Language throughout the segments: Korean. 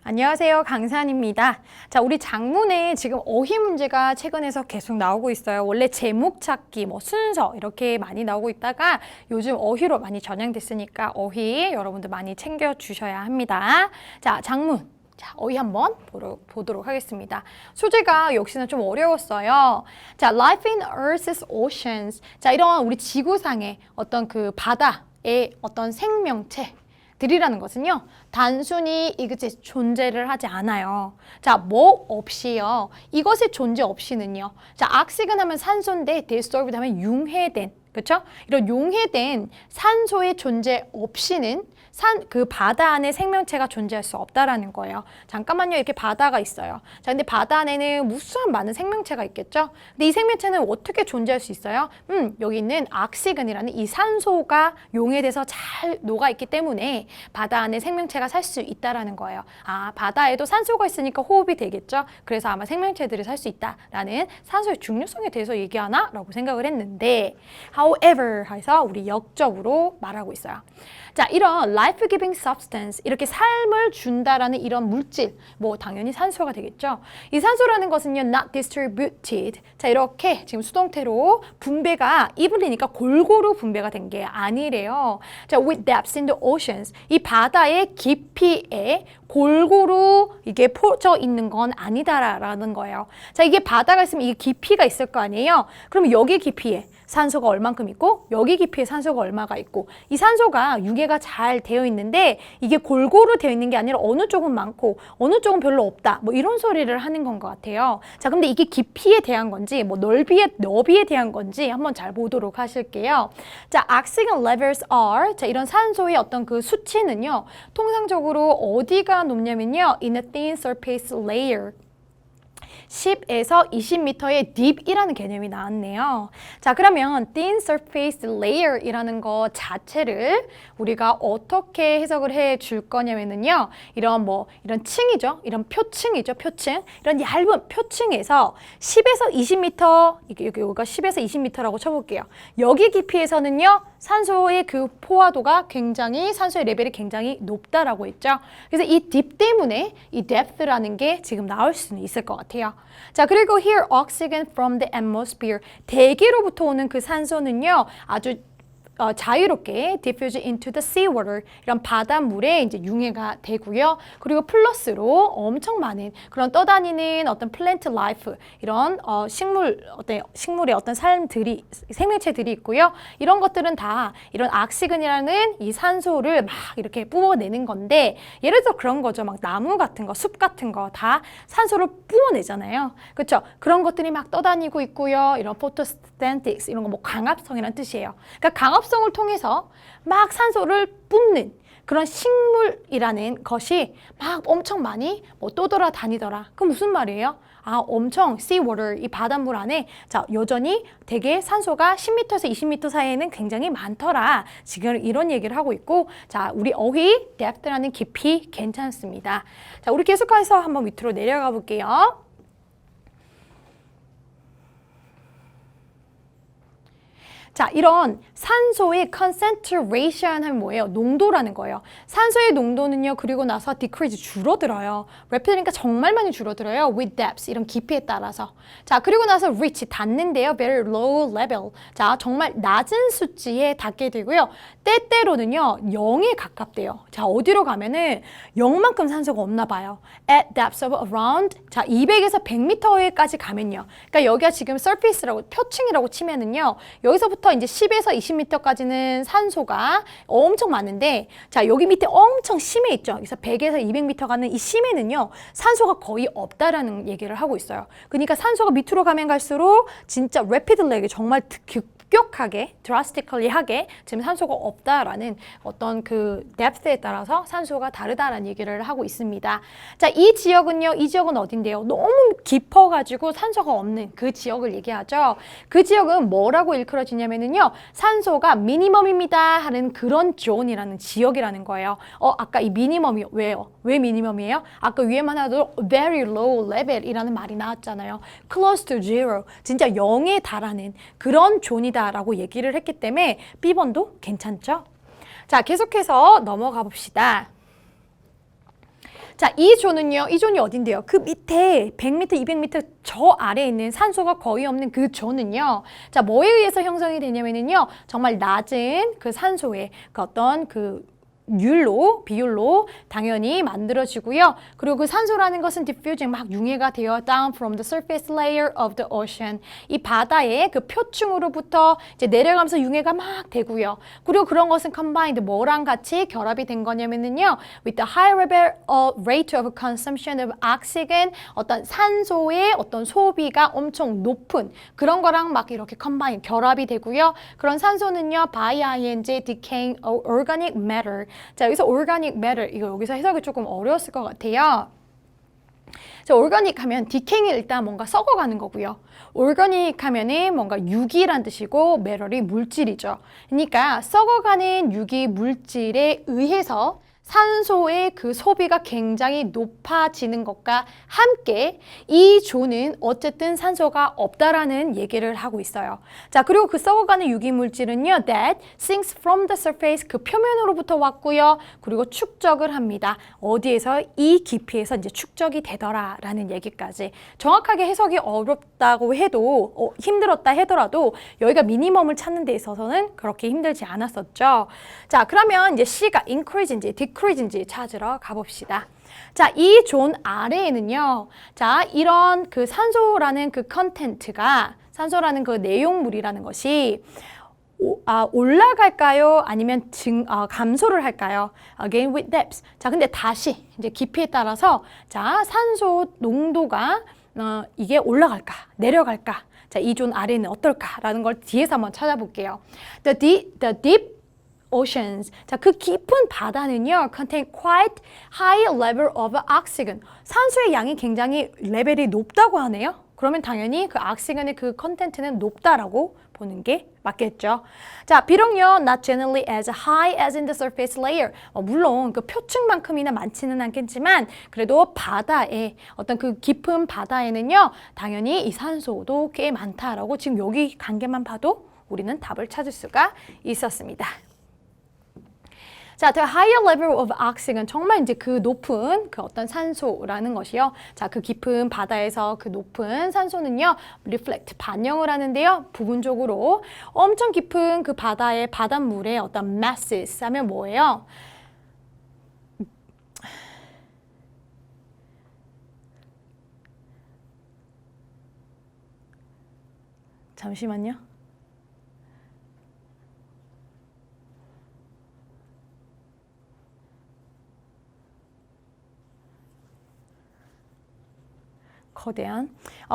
안녕하세요. 강산입니다. 자, 우리 장문에 지금 어휘 문제가 최근에서 계속 나오고 있어요. 원래 제목 찾기, 순서 이렇게 많이 나오고 있다가 요즘 어휘로 많이 전향됐으니까 어휘 여러분들 많이 챙겨주셔야 합니다. 자, 장문. 자, 어휘 한번 보도록 하겠습니다. 소재가 역시나 좀 어려웠어요. 자, Life in Earth's Oceans. 자, 이런 우리 지구상의 어떤 그 바다의 어떤 생명체 들이라는 것은요, 단순히 이것이 존재를 하지 않아요. 자, 뭐 없이요. 이것의 존재 없이는요. 자, 악식은 하면 산소인데 dissolved 하면 융해된, 그렇죠? 이런 융해된 산소의 존재 없이는 그 바다 안에 생명체가 존재할 수 없다라는 거예요. 잠깐만요. 이렇게 바다가 있어요. 자, 근데 바다 안에는 무수한 많은 생명체가 있겠죠? 근데 이 생명체는 어떻게 존재할 수 있어요? 여기 있는 악시근이라는 이 산소가 용해돼서 잘 녹아있기 때문에 바다 안에 생명체가 살 수 있다라는 거예요. 아, 바다에도 산소가 있으니까 호흡이 되겠죠? 그래서 아마 생명체들이 살 수 있다라는 산소의 중요성에 대해서 얘기하나? 라고 생각을 했는데 however 해서 우리 역적으로 말하고 있어요. 자, 이런 life-giving substance, 이렇게 삶을 준다라는 이런 물질, 당연히 산소가 되겠죠. 이 산소라는 것은요, not distributed. 자, 이렇게 지금 수동태로 분배가 evenly니까 골고루 분배가 된 게 아니래요. 자, with depths in the oceans. 이 바다의 깊이에 골고루 이게 퍼져 있는 건 아니다라는 거예요. 자, 이게 바다가 있으면 이게 깊이가 있을 거 아니에요? 그럼 여기 깊이에 산소가 얼만큼 있고 여기 깊이에 산소가 얼마가 있고 이 산소가 유계가 잘 되어 있는데 이게 골고루 되어 있는 게 아니라 어느 쪽은 많고 어느 쪽은 별로 없다. 이런 소리를 하는 건 것 같아요. 자, 근데 이게 깊이에 대한 건지 너비에 대한 건지 한번 잘 보도록 하실게요. 자, oxygen levels are, 자, 이런 산소의 어떤 그 수치는요. 통상적으로 어디가 높냐면요. in a thin surface layer. 10에서 20m의 deep이라는 개념이 나왔네요. 자, 그러면 thin surface layer이라는 거 자체를 우리가 어떻게 해석을 해 줄 거냐면요. 이런 층이죠. 이런 표층이죠. 표층. 이런 얇은 표층에서 10에서 20m, 여기가 10에서 20m라고 쳐볼게요. 여기 깊이에서는요. 산소의 그 포화도가 산소의 레벨이 굉장히 높다라고 했죠. 그래서 이 deep 때문에 이 depth라는 게 지금 나올 수는 있을 것 같아요. 자, 그리고 here oxygen from the atmosphere. 대기로부터 오는 그 산소는요, 아주 자유롭게 diffuse into the seawater, 이런 바닷물에 이제 융해가 되고요. 그리고 플러스로 엄청 많은 그런 떠다니는 어떤 plant life, 이런 식물의 어떤 생명체들이 있고요. 이런 것들은 다 이런 악시근이라는 이 산소를 막 이렇게 뿜어내는 건데, 예를 들어 그런 거죠. 막 나무 같은 거, 숲 같은 거 다 산소를 뿜어내잖아요. 그렇죠? 그런 것들이 막 떠다니고 있고요. 이런 photosynthesis, 이런 거 광합성이라는 뜻이에요. 그러니까 광합성을 통해서 막 산소를 뿜는 그런 식물이라는 것이 막 엄청 많이 떠돌아다니더라. 그럼 무슨 말이에요? 아, 엄청 seawater, 이 바닷물 안에 자, 여전히 되게 산소가 10m에서 20m 사이에는 굉장히 많더라. 지금 이런 얘기를 하고 있고, 자, 우리 어휘 depth라는 깊이 괜찮습니다. 자, 우리 계속해서 한번 밑으로 내려가 볼게요. 자, 이런 산소의 concentration 하면 뭐예요? 농도라는 거예요. 산소의 농도는요, 그리고 나서 decrease, 줄어들어요. rapidly니까 정말 많이 줄어들어요. with depths, 이런 깊이에 따라서. 자, 그리고 나서 reach, 닿는데요. very low level. 자, 정말 낮은 수치에 닿게 되고요. 때때로는요, 0에 가깝대요. 자, 어디로 가면은 0만큼 산소가 없나 봐요. at depths of around, 자, 200에서 100m에까지 가면요. 그러니까 여기가 지금 surface라고, 표층이라고 치면은요, 여기서부터 이제 10에서 20m까지는 산소가 엄청 많은데, 자, 여기 밑에 엄청 심해 있죠. 그래서 100에서 200m 가는 이 심해는요, 산소가 거의 없다라는 얘기를 하고 있어요. 그러니까 산소가 밑으로 가면 갈수록 진짜 rapidly, 정말 급격하게, drastically 하게 지금 산소가 없다라는 어떤 그 depth에 따라서 산소가 다르다라는 얘기를 하고 있습니다. 자, 이 지역은 어딘데요? 너무 깊어가지고 산소가 없는 그 지역을 얘기하죠. 그 지역은 뭐라고 일컬어지냐면은요, 산소가 미니멈입니다 하는 그런 존이라는 지역이라는 거예요. 아까 이 미니멈이 왜요? 왜 미니멈이에요? 아까 위에만 하도 very low level이라는 말이 나왔잖아요. close to zero, 진짜 0에 달하는 그런 존이다라고 얘기를 했기 때문에 B번도 괜찮죠? 자, 계속해서 넘어가 봅시다. 자, 이 존은요, 이 존이 어딘데요? 그 밑에 100m, 200m 저 아래에 있는 산소가 거의 없는 그 존은요. 자, 뭐에 의해서 형성이 되냐면요. 정말 낮은 그 산소의 그 어떤 비율로 당연히 만들어지고요. 그리고 그 산소라는 것은 diffusing, 막 융해가 되어 down from the surface layer of the ocean. 이 바다의 그 표층으로부터 이제 내려가면서 융해가 막 되고요. 그리고 그런 것은 combined, 뭐랑 같이 결합이 된 거냐면요. with the high rate of consumption of oxygen, 어떤 산소의 어떤 소비가 엄청 높은 그런 거랑 막 이렇게 combine, 결합이 되고요. 그런 산소는요, by ing, decaying organic matter. 자, 여기서 organic matter, 이거 여기서 해석이 조금 어려웠을 것 같아요. 자, organic 하면 decaying이 일단 뭔가 썩어가는 거고요. organic 하면은 뭔가 유기란 뜻이고 matter이 물질이죠. 그러니까 썩어가는 유기 물질에 의해서 산소의 그 소비가 굉장히 높아지는 것과 함께 이 존은 어쨌든 산소가 없다라는 얘기를 하고 있어요. 자, 그리고 그 썩어가는 유기물질은요, that sinks from the surface, 그 표면으로부터 왔고요. 그리고 축적을 합니다. 어디에서? 이 깊이에서 이제 축적이 되더라라는 얘기까지. 정확하게 해석이 어렵다고 해도 힘들었다 하더라도 여기가 미니멈을 찾는 데 있어서는 그렇게 힘들지 않았었죠. 자, 그러면 이제 C가 increase인지 decrease인지 찾으러 가봅시다. 자, 이 존 아래에는요. 자, 이런 그 산소라는 그 컨텐트가, 산소라는 그 내용물이라는 것이 올라갈까요? 아니면 감소를 할까요? Again with depth. 자, 근데 다시 이제 깊이에 따라서 자, 산소 농도가 이게 올라갈까, 내려갈까? 자, 이 존 아래는 어떨까라는 걸 뒤에서 한번 찾아볼게요. The deep oceans. 자, 그 깊은 바다는요, contain quite high level of oxygen. 산소의 양이 굉장히 레벨이 높다고 하네요. 그러면 당연히 그 oxygen의 그 컨텐트는 높다라고 보는 게 맞겠죠. 자, 비록요, not generally as high as in the surface layer. 물론 그 표층만큼이나 많지는 않겠지만 그래도 바다에 어떤 그 깊은 바다에는요, 당연히 이 산소도 꽤 많다라고 지금 여기 관계만 봐도 우리는 답을 찾을 수가 있었습니다. 자, the higher level of oxygen, 정말 이제 그 높은 그 어떤 산소라는 것이요. 자, 그 깊은 바다에서 그 높은 산소는요, reflect, 반영을 하는데요. 부분적으로 엄청 깊은 그 바다의 바닷물의 어떤 masses 하면 뭐예요? 잠시만요.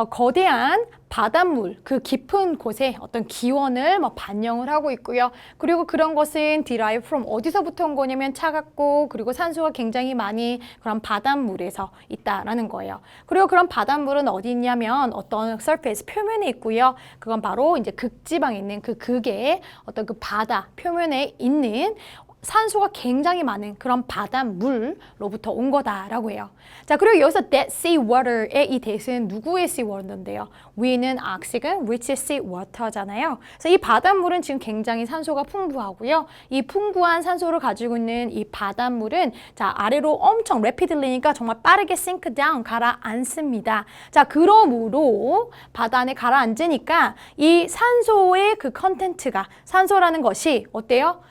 거대한 바닷물, 그 깊은 곳에 어떤 기원을 반영을 하고 있고요. 그리고 그런 것은 derive from, 어디서부터 온 거냐면 차갑고 그리고 산소가 굉장히 많이 그런 바닷물에서 있다라는 거예요. 그리고 그런 바닷물은 어디 있냐면 어떤 surface, 표면에 있고요. 그건 바로 이제 극지방에 있는 그 극의 어떤 그 바다 표면에 있는 산소가 굉장히 많은 그런 바닷물로부터 온 거다라고 해요. 자, 그리고 여기서 that sea water의 이 that은 누구의 sea water인데요? 위는 oxygen, which is sea water잖아요. 그래서 이 바닷물은 지금 굉장히 산소가 풍부하고요. 이 풍부한 산소를 가지고 있는 이 바닷물은 자, 아래로 엄청 rapidly니까 정말 빠르게 sink down, 가라앉습니다. 자, 그러므로 바다 안에 가라앉으니까 이 산소의 그 컨텐트가, 산소라는 것이 어때요?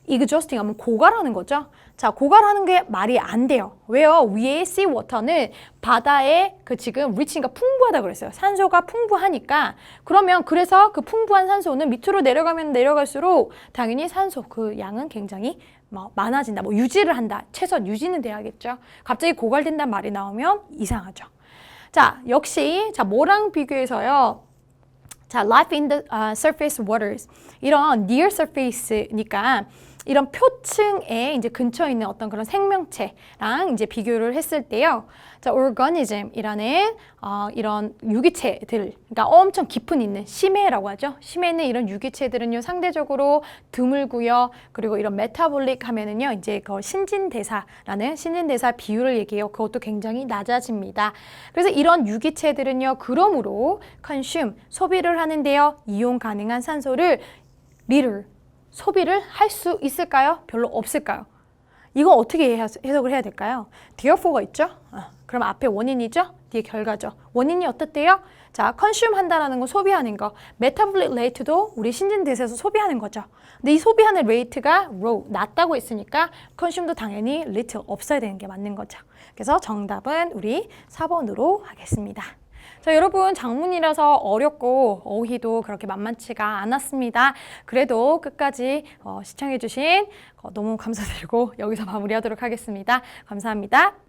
exhausting 하면 고갈하는 거죠. 자, 고갈하는 게 말이 안 돼요. 왜요? 위에 sea water는 바다에 그 지금 rich니까 풍부하다 그랬어요. 산소가 풍부하니까. 그러면 그래서 그 풍부한 산소는 밑으로 내려가면 내려갈수록 당연히 산소 그 양은 굉장히 많아진다. 유지를 한다. 최소한 유지는 돼야겠죠. 갑자기 고갈된다는 말이 나오면 이상하죠. 자, 역시 자, 뭐랑 비교해서요? 자, life in the surface waters. 이런 near surface니까 이런 표층에 이제 근처에 있는 어떤 그런 생명체랑 이제 비교를 했을 때요. 자, organism이라는 이런 유기체들, 그러니까 엄청 깊은 있는 심해라고 하죠. 심해 있는 이런 유기체들은요, 상대적으로 드물고요. 그리고 이런 메타볼릭 하면은요, 이제 그 신진대사라는 신진대사 비율을 얘기해요. 그것도 굉장히 낮아집니다. 그래서 이런 유기체들은요, 그러므로 consume, 소비를 하는데요, 이용 가능한 산소를 소비를 할 수 있을까요? 별로 없을까요? 이거 어떻게 해석을 해야 될까요? therefore가 있죠? 그럼 앞에 원인이죠? 뒤에 결과죠. 원인이 어떻대요? 자, consume 한다라는 건 소비하는 거. metabolic rate도 우리 신진대사에서 소비하는 거죠. 근데 이 소비하는 rate가 low, 낮다고 했으니까 consume도 당연히 little, 없어야 되는 게 맞는 거죠. 그래서 정답은 우리 4번으로 하겠습니다. 자, 여러분 장문이라서 어렵고 어휘도 그렇게 만만치가 않았습니다. 그래도 끝까지 시청해주신 너무 감사드리고 여기서 마무리하도록 하겠습니다. 감사합니다.